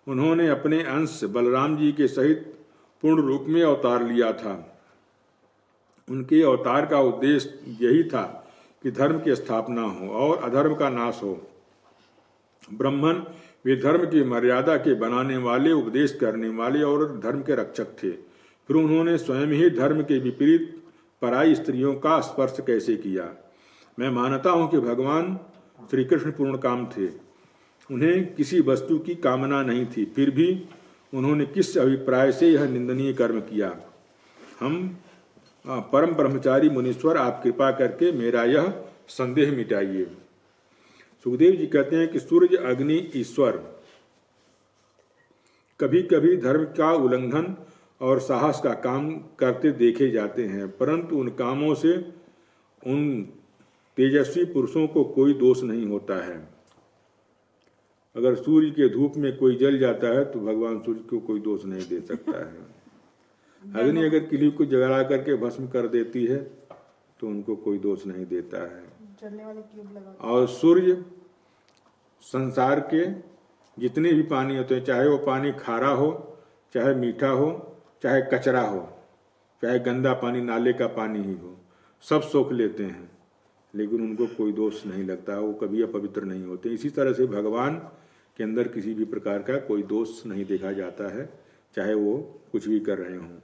उन्होंने अपने अंश बलराम जी के सहित पूर्ण रूप में अवतार लिया था। उनके अवतार का उद्देश्य यही था कि धर्म की स्थापना हो और अधर्म का नाश हो। ब्राह्मण वे धर्म की मर्यादा के बनाने वाले, उपदेश करने वाले और धर्म के रक्षक थे। फिर उन्होंने स्वयं ही धर्म के विपरीत पराई स्त्रियों का स्पर्श कैसे किया। मैं मानता हूं कि भगवान श्री कृष्ण पूर्ण काम थे, उन्हें किसी वस्तु की कामना नहीं थी, फिर भी उन्होंने किस अभिप्राय से यह निंदनीय कर्म किया। हम परम ब्रह्मचारी मुनीश्वर, आप कृपा करके मेरा यह संदेह मिटाइए। सुखदेव जी कहते हैं कि सूर्य, अग्नि, ईश्वर कभी कभी धर्म का उल्लंघन और साहस का काम करते देखे जाते हैं, परंतु उन कामों से उन तेजस्वी पुरुषों को कोई दोष नहीं होता है। अगर सूर्य के धूप में कोई जल जाता है तो भगवान सूर्य को कोई दोष नहीं दे सकता है। अग्नि अगर किसी को जला करके भस्म कर देती है तो उनको कोई दोष नहीं देता है। और सूर्य संसार के जितने भी पानी होते हैं, चाहे वो पानी खारा हो, चाहे मीठा हो, चाहे कचरा हो, चाहे गंदा पानी नाले का पानी ही हो, सब सोख लेते हैं, लेकिन उनको कोई दोष नहीं लगता, वो कभी अपवित्र नहीं होते। इसी तरह से भगवान के अंदर किसी भी प्रकार का कोई दोष नहीं देखा जाता है, चाहे वो कुछ भी कर रहे हों।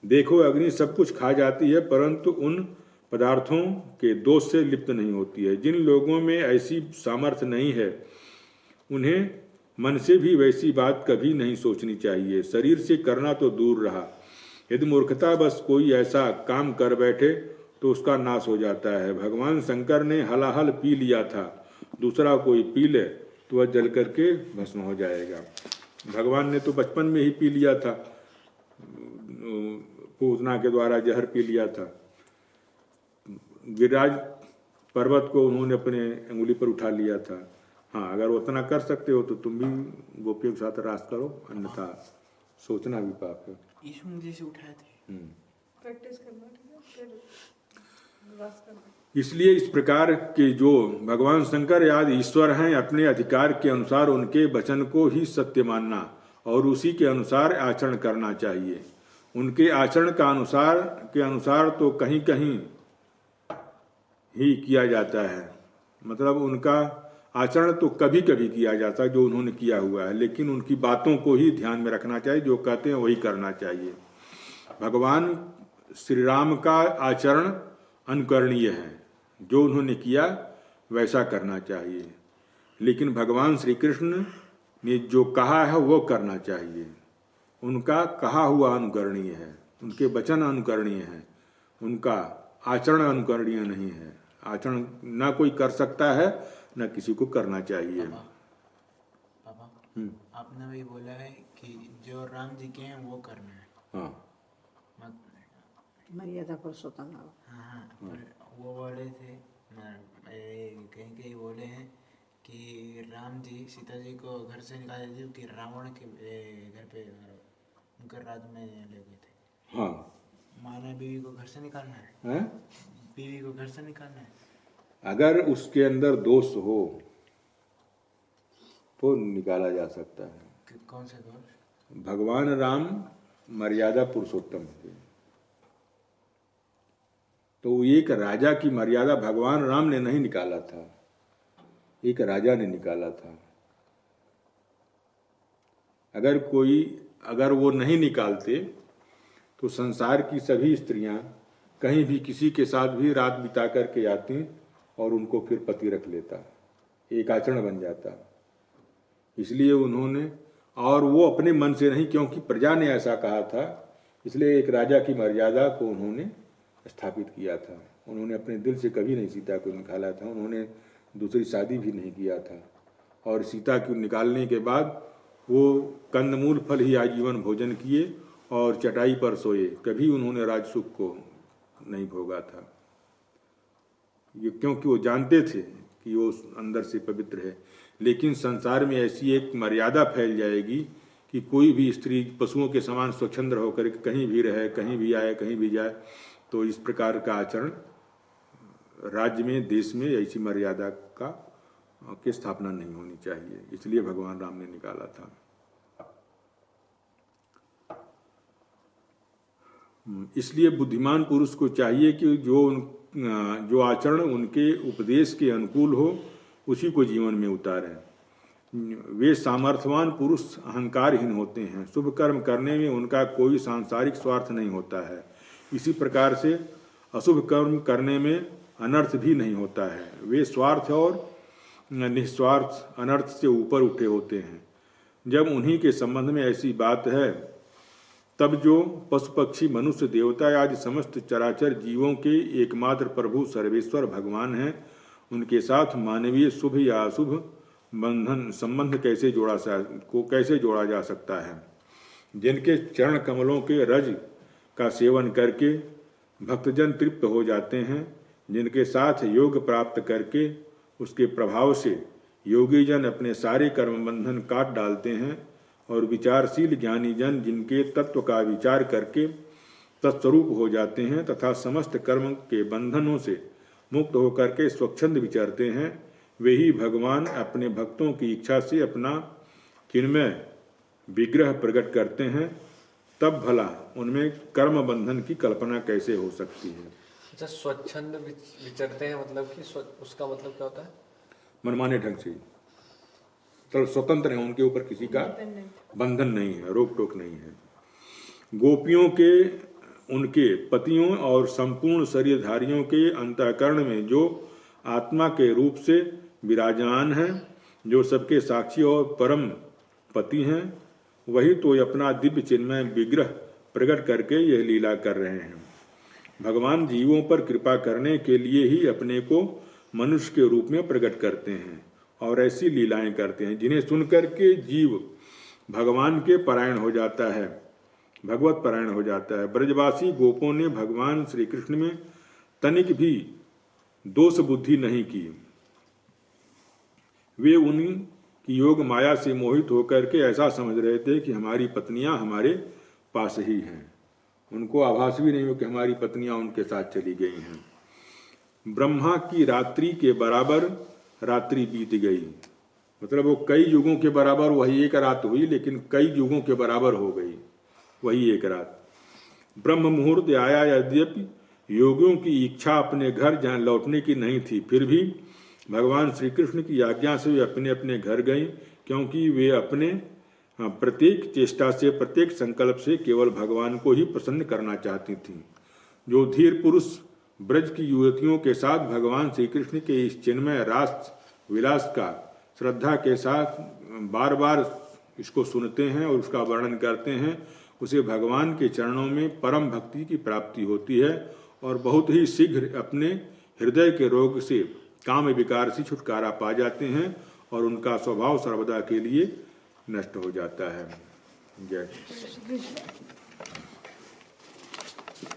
देखो, अग्नि सब कुछ खा जाती है परंतु उन पदार्थों के दोष से लिप्त नहीं होती है। जिन लोगों में ऐसी सामर्थ्य नहीं है उन्हें मन से भी वैसी बात कभी नहीं सोचनी चाहिए। शरीर से करना तो दूर रहा, यदि मूर्खता बस कोई ऐसा काम कर बैठे तो उसका नाश हो जाता है। भगवान शंकर ने हलाहल पी लिया था, दूसरा कोई पी ले तो वह जल करके भस्म हो जाएगा। भगवान ने तो बचपन में ही पी लिया था, पूतना के द्वारा जहर पी लिया था। गिरिराज पर्वत को उन्होंने अपने अंगुली पर उठा लिया था। हाँ, अगर उतना कर सकते हो तो तुम भी गोपियों के साथ रास करो, अन्यथा सोचना भी पाप है। यीशु मुझे से उठाए थे, प्रैक्टिस करना, रास करना। इसलिए इस प्रकार के जो भगवान शंकर आदि ईश्वर हैं, अपने अधिकार के अनुसार उनके वचन को ही सत्य मानना और उसी के अनुसार आचरण करना चाहिए। उनके आचरण का अनुसार तो कहीं कहीं ही किया जाता है, मतलब उनका आचरण तो कभी कभी किया जाता है जो उन्होंने किया हुआ है, लेकिन उनकी बातों को ही ध्यान में रखना चाहिए, जो कहते हैं वही करना चाहिए। भगवान श्री राम का आचरण अनुकरणीय है, जो उन्होंने किया वैसा करना चाहिए, लेकिन भगवान श्री कृष्ण ने जो कहा है वो करना चाहिए। उनका कहा हुआ अनुकरणीय है, उनके वचन अनुकरणीय हैं, उनका आचरण अनुकरणीय नहीं है। आचरण ना कोई कर सकता है, ना किसी को करना चाहिए। पापा, आपने भी बोला है कि जो राम जी के हैं वो करना है। हाँ, मर्यादा पुरुषोत्तम। हाँ, वो बोले थे, कहीं कहीं बोले हैं कि राम जी सीता जी को घर से निकाले थे कि रावण के घर पे उनके राज में ले गए थे। हाँ, माना बीवी को घर से निकालना है, है? बीवी को घर से निकालना है। अगर उसके अंदर दोष हो तो निकाला जा सकता है। कौन से दोष? भगवान राम मर्यादा पुरुषोत्तम थे, तो एक राजा की मर्यादा भगवान राम ने नहीं निकाला था, एक राजा ने निकाला था। अगर वो नहीं निकालते तो संसार की सभी स्त्रियां कहीं भी किसी के साथ भी रात बिता करके आती और उनको फिर पति रख लेता, एक आचरण बन जाता। इसलिए उन्होंने, और वो अपने मन से नहीं, क्योंकि प्रजा ने ऐसा कहा था, इसलिए एक राजा की मर्यादा को उन्होंने स्थापित किया था। उन्होंने अपने दिल से कभी नहीं सीता को निकाला था, उन्होंने दूसरी शादी भी नहीं किया था। और सीता को निकालने के बाद वो कंदमूल फल ही आजीवन भोजन किए और चटाई पर सोए, कभी उन्होंने राजसुख को नहीं भोगा था। ये क्योंकि वो जानते थे कि वो अंदर से पवित्र है। लेकिन संसार में ऐसी एक मर्यादा फैल जाएगी कि कोई भी स्त्री पशुओं के समान स्वच्छंद होकर कहीं भी रहे, कहीं भी आए, कहीं भी जाए, तो इस प्रकार का आचरण राज्य में, देश में ऐसी मर्यादा की स्थापना नहीं होनी चाहिए। इसलिए भगवान राम ने निकाला था। इसलिए बुद्धिमान पुरुष को चाहिए कि जो आचरण उनके उपदेश के अनुकूल हो उसी को जीवन में उतारें। वे सामर्थ्यवान पुरुष अहंकारहीन होते हैं। शुभ कर्म करने में उनका कोई सांसारिक स्वार्थ नहीं होता है। इसी प्रकार से अशुभ कर्म करने में अनर्थ भी नहीं होता है। वे स्वार्थ और निस्वार्थ अनर्थ से ऊपर उठे होते हैं। जब उन्हीं के संबंध में ऐसी बात है तब जो पशु पक्षी मनुष्य देवता आदि समस्त चराचर जीवों के एकमात्र प्रभु सर्वेश्वर भगवान हैं, उनके साथ मानवीय शुभ या अशुभ बंधन संबंध कैसे जोड़ा जा सकता है। जिनके चरण कमलों के रज का सेवन करके भक्तजन तृप्त हो जाते हैं, जिनके साथ योग प्राप्त करके उसके प्रभाव से योगी जन अपने सारे कर्म बंधन काट डालते हैं, और विचारशील ज्ञानी जन जिनके तत्व का विचार करके तत्स्वरूप हो जाते हैं तथा समस्त कर्म के बंधनों से मुक्त होकर के स्वच्छंद विचरते हैं, वे ही भगवान अपने भक्तों की इच्छा से अपना चिन्मय विग्रह प्रकट करते हैं। तब भला उनमें कर्म बंधन की कल्पना कैसे हो सकती है। अच्छा, स्वच्छंद विचरते हैं मतलब कि उसका मतलब क्या होता है? मनमाने ढंग से, तो स्वतंत्र है, उनके ऊपर किसी का बंधन नहीं है, रोक टोक नहीं है। गोपियों के उनके पतियों और संपूर्ण शरीरधारियों के अंतःकरण में जो आत्मा के रूप से विराजमान है, जो सबके साक्षी और परम पति हैं, वही तो अपना दिव्य चिन्मय विग्रह प्रकट करके यह लीला कर रहे हैं। भगवान जीवों पर कृपा करने के लिए ही अपने को मनुष्य के रूप में प्रकट करते हैं और ऐसी लीलाएं करते हैं जिन्हें सुनकर के जीव भगवान के परायण हो जाता है, भगवत परायण हो जाता है। ब्रजवासी गोपों ने भगवान श्री कृष्ण में तनिक भी दोष बुद्धि नहीं की। वे उन्हीं की योग माया से मोहित होकर के ऐसा समझ रहे थे कि हमारी पत्नियां हमारे पास ही हैं। उनको आभास भी नहीं हो कि हमारी पत्नियां उनके साथ चली गई हैं। ब्रह्मा की रात्रि के बराबर रात्रि बीत गई, मतलब वो कई युगों के बराबर वही एक रात हुई, लेकिन कई युगों के बराबर हो गई वही एक रात। ब्रह्म मुहूर्त आया, यद्यपि योगियों की इच्छा अपने घर जान लौटने की नहीं थी, फिर भी भगवान श्री कृष्ण की आज्ञा से वे अपने अपने घर गए, क्योंकि वे अपने प्रत्येक चेष्टा से, प्रत्येक संकल्प से केवल भगवान को ही प्रसन्न करना चाहती थी। जो धीर पुरुष ब्रज की युवतियों के साथ भगवान श्री कृष्ण के इस चिन्मय रास विलास का श्रद्धा के साथ बार बार इसको सुनते हैं और उसका वर्णन करते हैं, उसे भगवान के चरणों में परम भक्ति की प्राप्ति होती है और बहुत ही शीघ्र अपने हृदय के रोग से, काम विकार से छुटकारा पा जाते हैं और उनका स्वभाव सर्वदा के लिए नष्ट हो जाता है। जय